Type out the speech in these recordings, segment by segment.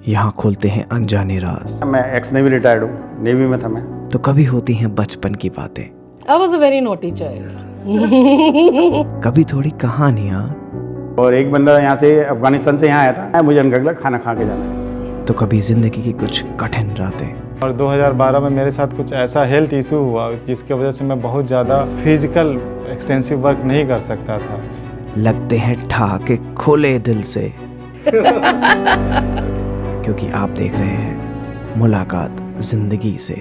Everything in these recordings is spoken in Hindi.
यहाँ खोलते हैं अनजाने राज। मैं एक्स नेवी रिटायर्ड हूँ, नेवी में था मैं। तो कभी होती हैं बचपन की बातें, I was a very naughty child. कभी थोड़ी कहानियाँ, और एक बंदा यहाँ से अफगानिस्तान से यहाँ आया था, मुझे उनका अगला खाना खा के जाना है। तो कभी जिंदगी की कुछ कठिन रातें। और 2012 में मेरे साथ कुछ ऐसा हेल्थ इशू हुआ जिसकी वजह से मैं बहुत ज़्यादा फिजिकल एक्सटेंसिव वर्क नहीं कर सकता था। लगते हैं ठहाके खोले दिल से क्योंकि आप देख रहे हैं मुलाकात जिंदगी से।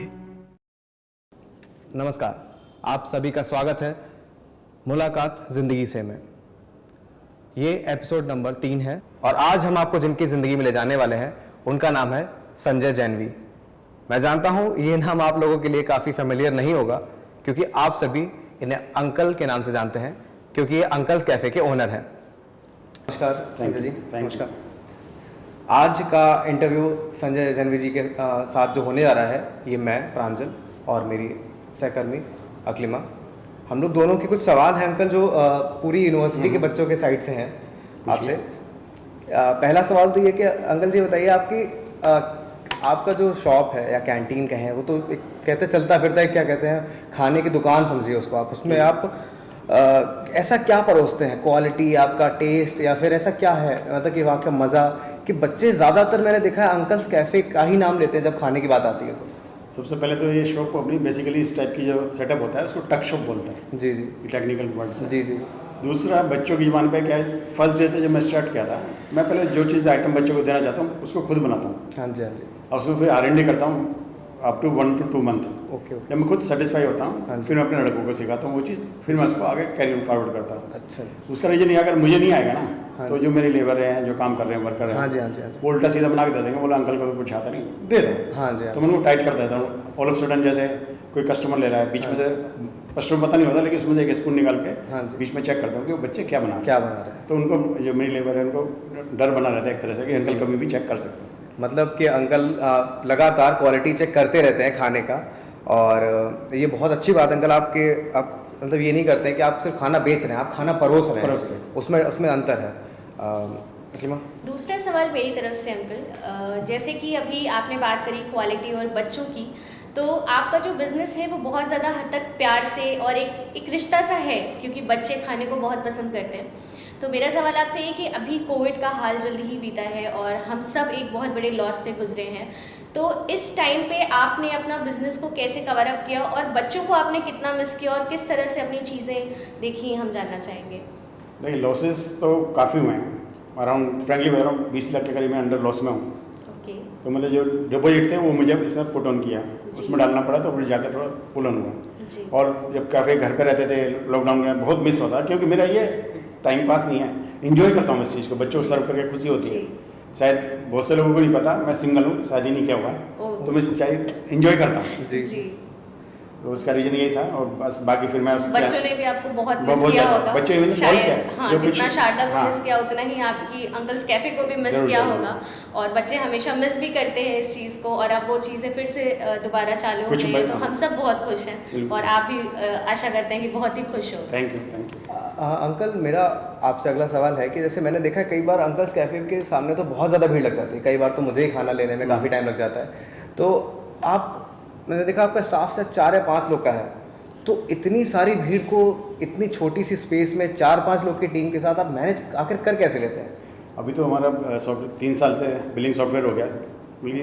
नमस्कार, आप सभी का स्वागत है मुलाकात ज़िंदगी से में। ये एपिसोड नंबर 3 है और आज हम आपको जिनकी ज़िंदगी में ले जाने वाले हैं उनका नाम है संजय जैनवी। मैं जानता हूँ ये नाम आप लोगों के लिए काफ़ी फेमिलियर नहीं होगा क्योंकि आप सभी इन्हें अंकल के नाम से जानते हैं क्योंकि ये अंकल्स कैफ़े के ओनर हैं। नमस्कार संजय जी। नमस्कार। आज का इंटरव्यू संजय जैनवी जी के साथ जो होने जा रहा है ये मैं प्रांजल और मेरी सहकर्मी अक्लिमा, हम लोग दोनों के कुछ सवाल हैं अंकल जो पूरी यूनिवर्सिटी के बच्चों के साइड से हैं आपसे। पहला सवाल तो ये कि अंकल जी बताइए आपका जो शॉप है या कैंटीन कहें वो तो एक कहते चलता फिरता है, क्या कहते हैं, खाने की दुकान समझिए उसको आप। उसमें आप ऐसा क्या परोसते हैं, क्वालिटी, आपका टेस्ट, या फिर ऐसा क्या है मतलब कि आपका मज़ा कि बच्चे ज़्यादातर मैंने देखा है अंकल्स कैफ़े का ही नाम लेते हैं जब खाने की बात आती है। तो सबसे पहले तो ये शॉप अपनी बेसिकली इस टाइप की जो सेटअप होता है उसको टक शॉप बोलते हैं। जी जी, टेक्निकल वर्ड से। जी जी। दूसरा, बच्चों की ज़बान पे क्या है, फर्स्ट डे से जब मैं स्टार्ट किया था, मैं पहले जो चीज़ आइटम बच्चों को देना चाहता हूँ उसको खुद बनाता हूँ। हाँ जी, हाँ जी। और उसमें फिर R&D करता हूँ up to 1 to 2 month. Okay okay. जब मैं खुद सेटिस्फाई होता हाँ हूँ जी। फिर मैं अपने लड़कों को सिखाता हूँ वो चीज़, फिर मैं उसको आगे कैरी फॉरवर्ड करता हूँ। अच्छा। उसका रीजन ये, अगर मुझे नहीं आएगा ना हाँ तो जो मेरे लेबर हैं, जो काम कर रहे हैं, वर्कर हैं, हाँ जी, हाँ जी, हाँ जी। वो उल्टा सीधा बना के दे देंगे, बोला अंकल को तो कुछ आता नहीं, दे दो। हाँ जी, हाँ तो मैं उनको टाइट कर देता हूँ। ऑल ऑफ सडन जैसे कोई कस्टमर ले रहा है, बीच में से कस्टमर पता नहीं होता, लेकिन उसमें से एक स्पून निकाल के हाँ जी। बीच में चेक करता हूँ कि वो बच्चे क्या बना रहे हैं। क्या बना रहे हैं। तो उनको, जो मेरी लेबर है, उनको डर बना रहता है एक तरह से कि अंकल कभी भी चेक कर सकते हैं। मतलब कि अंकल लगातार क्वालिटी चेक करते रहते हैं खाने का, और ये बहुत अच्छी बात है अंकल। आप मतलब ये नहीं करते हैं कि आप सिर्फ खाना बेच रहे हैं, आप खाना परोस रहे हैं, उसमें अंतर है। अक्लिमा? दूसरा सवाल मेरी तरफ से अंकल, जैसे कि अभी आपने बात करी क्वालिटी और बच्चों की, तो आपका जो बिज़नेस है वो बहुत ज़्यादा हद तक प्यार से और एक रिश्ता सा है क्योंकि बच्चे खाने को बहुत पसंद करते हैं। तो मेरा सवाल आपसे ये कि अभी कोविड का हाल जल्द ही बीता है और हम सब एक बहुत बड़े लॉस से गुजरे हैं, तो इस टाइम पे आपने अपना बिज़नेस को कैसे कवर अप किया और बच्चों को आपने कितना मिस किया और किस तरह से अपनी चीज़ें देखी, हम जानना चाहेंगे। देखिए, लॉसेस तो काफ़ी हुए हैं, अराउंड फ्रेंकली बता रहा हूँ 20 लाख के करीब मैं अंडर लॉस में हूँ। ओके। तो मतलब जो डिपॉजिट थे वो मुझे इसमें पुट ऑन किया, उसमें डालना पड़ा, तो फिर जाकर थोड़ा पुल ऑन हुआ। जी। और जब काफ़ी घर पे रहते थे लॉकडाउन में, बहुत मिस होता, क्योंकि मेरा ये टाइम पास नहीं है, इंजॉय करता हूँ इस चीज़ को, बच्चों को सर्व करके खुशी होती है। शायद बहुत से लोगों को नहीं पता, मैं सिंगल हूँ, शादी नहीं किया हुआ है, तो मैं चाहे इंजॉय करता हूँ। जी। तो उसका रीज़न यही था, और बस बाकी फिर मैं बच्चों ने भी आपको बहुत मिस बहुत किया ज़्यादा। होगा बच्चे भी शायद। हाँ, जो जितना कुछ- शारदा को हाँ। मिस किया उतना ही आपकी अंकल्स कैफ़े को भी मिस जरूर, किया जरूर। होगा, और बच्चे हमेशा मिस भी करते हैं इस चीज़ को, और अब वो चीज़ें फिर से दोबारा चालू हो कुछ गई है, ब- तो हम सब बहुत खुश हैं बिल्कुल। और आप भी आशा करते हैं कि बहुत ही खुश हो। Thank you. अंकल, मेरा आपसे अगला सवाल है कि जैसे मैंने देखा है कई बार अंकल्स कैफ़े के सामने तो बहुत ज़्यादा भीड़ लग जाती है, कई बार तो मुझे ही खाना लेने में काफ़ी टाइम लग जाता है। तो मैंने देखा आपका स्टाफ से 4 या 5 लोग का है, तो इतनी सारी भीड़ को इतनी छोटी सी स्पेस में 4-5 लोग की टीम के साथ आप मैनेज आखिर कर कैसे लेते हैं? अभी तो हमारा सॉफ्टवेयर 3 साल से बिलिंग सॉफ्टवेयर हो गया, बल्कि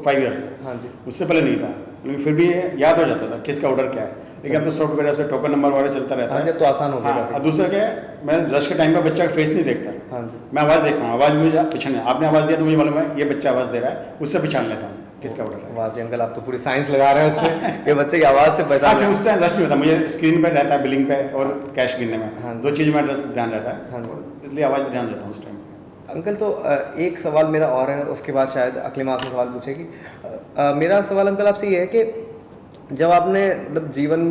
5 ईयर्स से। हाँ जी। उससे पहले नहीं था, लेकिन फिर भी ये याद हो जाता था किसका ऑर्डर क्या है। लेकिन अब तो सॉफ्टवेयर से टोकन नंबर वगैरह चलता रहता हाँ, है। जब तो आसान हो गया हाँ, काफ़ी। और दूसरा क्या है, मैं रश के टाइम पे बच्चा का फेस नहीं देखता, हाँ जी। मैं आवाज़ देखता हूँ, आवाज़ मुझे पहचान, आपने आवाज़ दिया तो मुझे मालूम है ये बच्चा आवाज़ दे रहा है, उससे पहचान लेता हूँ किसका ऑर्डर है। वाह जी अंकल, आप तो पूरी साइंस लगा रहे हैं उसमें कि बच्चे की आवाज़ से पहचान फिर उस टाइम रश नहीं होता, मुझे स्क्रीन पे रहता है बिलिंग पे और कैश गिनने में, हाँ। 2 चीज़ में ध्यान रहता है। हाँ। और इसलिए आवाज़ पे ध्यान देता हूँ उस टाइम। अंकल, तो एक सवाल मेरा और है, उसके बाद शायद अक्लिमा आपसे सवाल पूछेगी। मेरा सवाल अंकल आपसे ये है कि जब आपने मतलब जीवन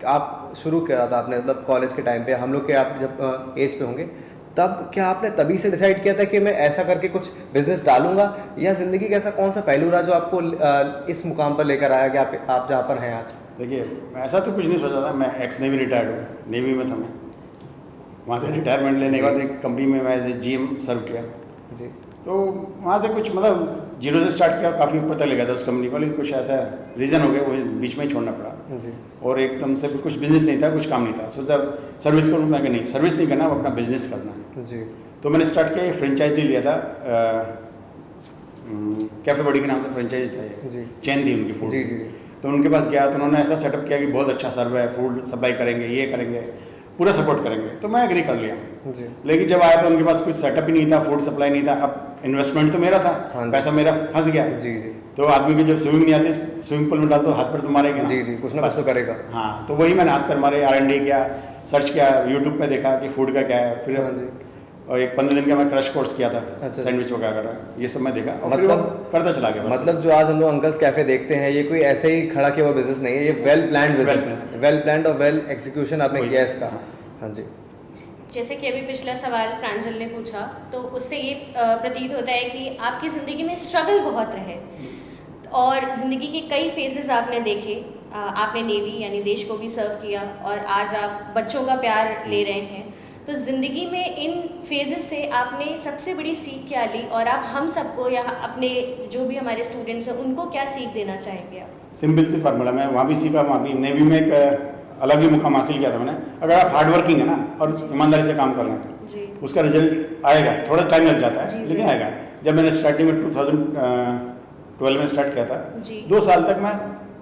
आप शुरू किया था, आपने मतलब कॉलेज के टाइम पे, हम लोग के आप जब एज पे होंगे, तब क्या आपने तभी से डिसाइड किया था कि मैं ऐसा करके कुछ बिजनेस डालूंगा, या ज़िंदगी का ऐसा कौन सा पहलू रहा जो आपको इस मुकाम पर लेकर आया कि आप जहाँ पर हैं आज? देखिए, ऐसा तो कुछ नहीं सोचा था, मैं एक्स नेवी रिटायर्ड हूँ, नेवी में था मैं। वहाँ से रिटायरमेंट लेने के बाद एक कंपनी में मैं GM सर्व किया। जी। तो वहाँ से कुछ मतलब जीरो से स्टार्ट किया, काफ़ी ऊपर तक ले गया था उस कंपनी को, लेकिन कुछ ऐसा रीज़न हो गया वो बीच में ही छोड़ना पड़ा। जी। और एकदम से कुछ बिजनेस नहीं था, कुछ काम नहीं था, सोचा सर्विस करूँ, मैं कि नहीं सर्विस नहीं करना, वो अपना बिजनेस करना है। जी। तो मैंने स्टार्ट किया, फ्रेंचाइजी लिया था, कैफ़े बॉडी के नाम से फ्रेंचाइजी था ये, जी। चेन थी उनकी फूड। जी जी जी। तो उनके पास गया तो उन्होंने ऐसा सेटअप किया कि बहुत अच्छा सर्व है, फूड सप्लाई करेंगे, ये करेंगे, पूरा सपोर्ट करेंगे। तो मैं एग्री कर लिया। जी। लेकिन जब आया तो उनके पास कुछ सेटअप ही नहीं था, फूड सप्लाई नहीं था। अब इन्वेस्टमेंट तो मेरा था, हाँ। पैसा मेरा फंस गया। जी जी। तो आदमी को जब स्विमिंग नहीं आती, स्विमिंग पूल में डाल तो हाथ पर तो मारेगा ना। जी जी, कुछ ना कुछ तो करेगा। हाँ, तो वही मैंने हाथ पर मारे, R&D किया, सर्च किया, यूट्यूब पे देखा कि फूड का क्या है, फिर हाँ जी। और एक 15 दिन का मैं क्रश कोर्स किया था, अच्छा। सैंडविच वगैरह, ये सब मैं देखा और फिर मतलब वो करता चला गया बस। मतलब जो आज हम लोग अंकल्स कैफे देखते हैं, ये कोई ऐसे ही खड़ा किया हुआ बिजनेस नहीं है, ये वेल प्लान्ड बिजनेस है, वेल प्लान्ड और वेल एग्जीक्यूशन आपने वही। किया है इसका। हाँ जी। जैसे कि अभी पिछला सवाल प्रांजल ने पूछा, तो उससे ये प्रतीत होता है कि आपकी ज़िंदगी में स्ट्रगल बहुत रहे और ज़िंदगी के कई फेजेस आपने देखे। आपने नेवी यानी देश को भी सर्व किया और आज आप बच्चों का प्यार ले रहे हैं। तो ज़िंदगी में इन फेजेस से आपने सबसे बड़ी सीख क्या ली और आप हम सबको या अपने जो भी हमारे स्टूडेंट्स हैं उनको क्या सीख देना चाहेंगे आप? सिंपल सी फार्मूला, मैं वहाँ भी सीखा, वहाँ भी नेवी में एक अलग ही मुकाम हासिल किया था मैंने। अगर आप हार्ड वर्किंग है ना और ईमानदारी से काम कर रहे हैं जी। तो उसका रिजल्ट आएगा, थोड़ा टाइम लग जाता जी, है जी। लेकिन आएगा। जब मैंने स्टार्टिंग में 2012 में स्टार्ट किया था, जी। 2 साल तक मैं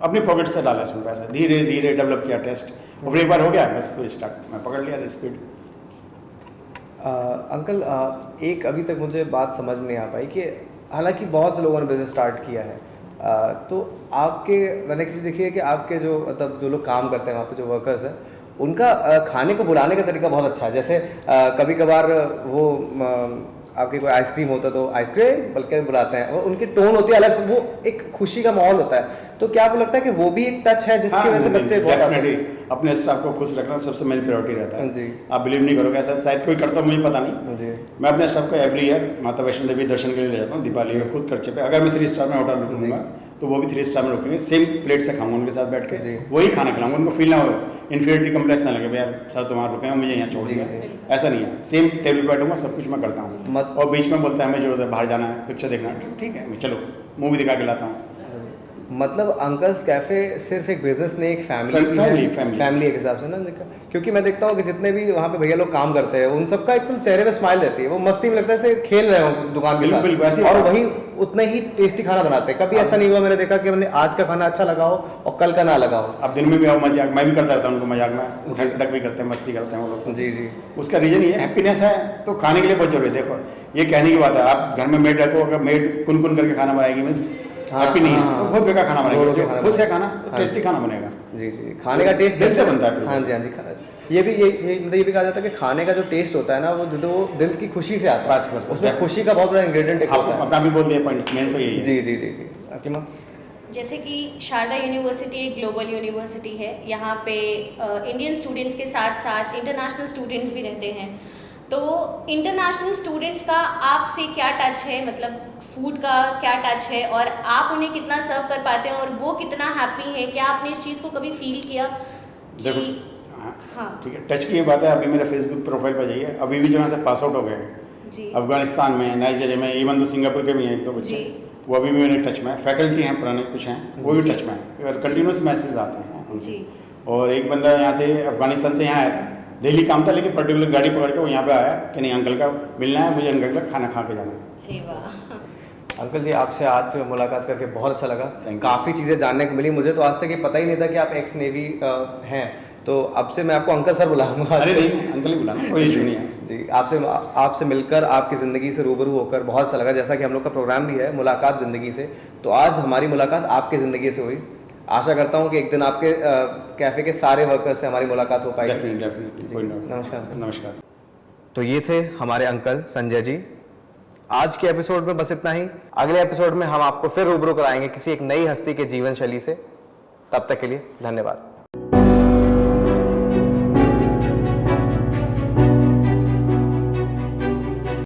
अपनी पॉकेट से डाला इसमें पैसा, धीरे धीरे डेवलप किया टेस्ट, और फिर एक बार हो गया बस फिर स्टार्ट मैं पकड़ लिया स्पीड। अंकल एक अभी तक मुझे बात समझ में नहीं आ पाई कि हालांकि बहुत से लोगों ने बिजनेस स्टार्ट किया है, तो आपके मैंने किसी देखी है कि आपके जो मतलब जो लोग काम करते हैं वहाँ पे जो वर्कर्स हैं उनका खाने को बुलाने का तरीका बहुत अच्छा है। जैसे कभी कभार वो आपके कोई आइसक्रीम होता है तो आइसक्रीम बल्कि बुलाते हैं और उनकी टोन होती है अलग से, वो एक खुशी का माहौल होता है। तो क्या आपको लगता है कि वो भी एक टच है जिसकी वजह से बच्चे बहुत आते हैं? डेफिनेटली अपने स्टाफ को खुश रखना सबसे मेरी प्रायोरिटी रहता है। जी। आप बिलीव नहीं करोगे, ऐसा शायद कोई करता हो मुझे पता नहीं। जी। मैं अपने स्टाफ को एवरी ईयर माता वैष्णो देवी दर्शन के लिए ले जाता हूँ दिवाली में खुद खर्चे पे। अगर मैं 3 स्टार में होटल रुकूंगा तो वो भी 3 स्टार में रुकेंगे, सेम प्लेट से खाऊंगा उनके साथ बैठ के, जी। वही खाना खिलाऊंगा, उनको फील ना हो इन्फीरियरिटी कम्प्लेक्स ना लगे यार सर तुम्हारा रुके मुझे यहाँ छोड़ दिया, ऐसा नहीं है। सेम टेबल पर बैठूंगा, सब कुछ मैं करता हूँ। और बीच में बोलता है हमें जरूरत है बाहर जाना है, पिक्चर देखना है, ठीक है मैं चलो मूवी दिखा के लाता हूँ। मतलब अंकल्स कैफे सिर्फ एक बिजनेस नहीं, एक फैमिली फैमिली के हिसाब से ना देखा, क्योंकि मैं देखता हूँ कि जितने भी वहाँ पे भैया लोग काम करते हैं उन सबका एकदम चेहरे पे स्माइल रहती है, वो मस्ती में लगता है जैसे खेल रहे हो दुकान के साथ, और वही उतने ही टेस्टी खाना बनाते हैं। कभी ऐसा नहीं हुआ मैंने देखा कि मैंने आज का खाना अच्छा लगा हो और कल का ना लगा हो। अब दिन में भी आओ मजाक, मैं भी करता रहता हूँ उनको मजाक में, उठक टक भी करते हैं, मस्ती करते हैं वो लोग। जी जी। उसका रीजन ये हैप्पीनेस है, तो खाने के लिए बहुत जरूरी है। देखो ये कहने की बात है, आप घर में मेड रखो, अगर मेड कुन कुन करके खाना बनाएगी मीन्स हैप्पी नहीं है, तो बहुत बेकार खाना बनेगा। जो खुश है खाना टेस्टी खाना बनेगा। जी जी। खाने का टेस्ट दिल से बनता है। हाँ जी हाँ जी। ये मतलब ये भी कहा जाता है कि खाने का जो टेस्ट होता है ना वो दिल की खुशी से आता है। बस उसमें खुशी का बहुत बड़ा इंग्रेडिएंट होता है। अपना भी बोल दिया पॉइंट्स, मेन तो यही है। जी जी जी जी। अकीमा, जैसे कि शारदा यूनिवर्सिटी एक ग्लोबल यूनिवर्सिटी है, यहाँ पे इंडियन स्टूडेंट्स के साथ साथ इंटरनेशनल स्टूडेंट्स भी रहते हैं। तो इंटरनेशनल स्टूडेंट्स का आपसे क्या टच है, मतलब फूड का क्या टच है और आप उन्हें कितना सर्व कर पाते हैं और वो कितना हैप्पी है? क्या आपने इस चीज़ को कभी फील किया कि हाँ ठीक है, टच की ये बात है। अभी मेरे फेसबुक प्रोफाइल पर जाइए, अभी भी जो है पास आउट हो गए जी, अफगानिस्तान में, नाइजीरिया में, इवन तो सिंगापुर के भी हैं 1-2 बच्चे, वो अभी भी मेरे टच में है। फैकल्टी हैं पुराने कुछ हैं, वो भी टच में है और कंटिन्यूस मैसेज आते हैं जी। और एक बंदा यहाँ से अफगानिस्तान से यहाँ आया था, दिल्ली काम था लेकिन पर्टिकुलर गाड़ी पकड़ के वो यहाँ पे आया कि नहीं अंकल का मिलना है, मुझे अंकल का खाना खा के जाना है। अरे वाह अंकल जी आपसे आज से मुलाकात करके बहुत अच्छा लगा। काफ़ी चीज़ें जानने को मिली। मुझे तो आज तक ये पता ही नहीं था कि आप एक्स नेवी हैं, तो अब से मैं आपको अंकल सर बुलाऊंगा। अरे नहीं अंकल ही बुलाना, कोई इशू नहीं है जी। आपसे मिलकर आपकी ज़िंदगी से रूबरू होकर बहुत अच्छा लगा। जैसा कि हम लोग का प्रोग्राम भी है मुलाकात ज़िंदगी से, तो आज हमारी मुलाकात आपकी ज़िंदगी से हुई। आशा करता हूँ कि एक दिन आपके कैफ़े के सारे वर्कर्स से हमारी मुलाकात हो पाएगी। डेफिनेटली। नमस्कार। नमस्कार। तो ये थे हमारे अंकल संजय जी। आज के एपिसोड में बस इतना ही। अगले एपिसोड में हम आपको फिर रूबरू कराएंगे किसी एक नई हस्ती के जीवन शैली से। तब तक के लिए धन्यवाद।